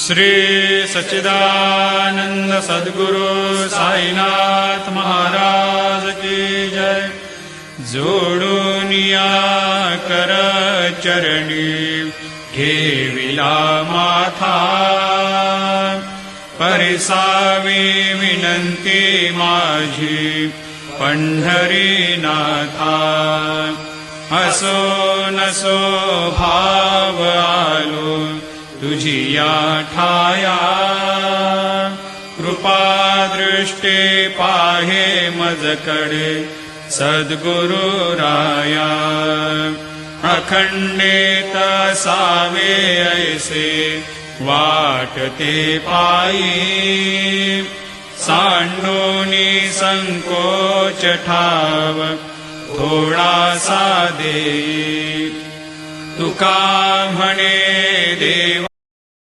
श्री सच्चिदानंद सद्गुरु साईनाथ महाराज की जय। जोडून या कर चरणी ठेविला माथा, परिसावी विनंती माझी पंढरीनाथा। असो नसो भाव आलो तुझी या ठाया, कृपा दृष्टी पाहे मजकडे सद्गुरु राया। अखंडित सावे ऐसे वाटते पायी, सांडोनी संकोच ठाव थोडासा देई। तुका म्हणे देव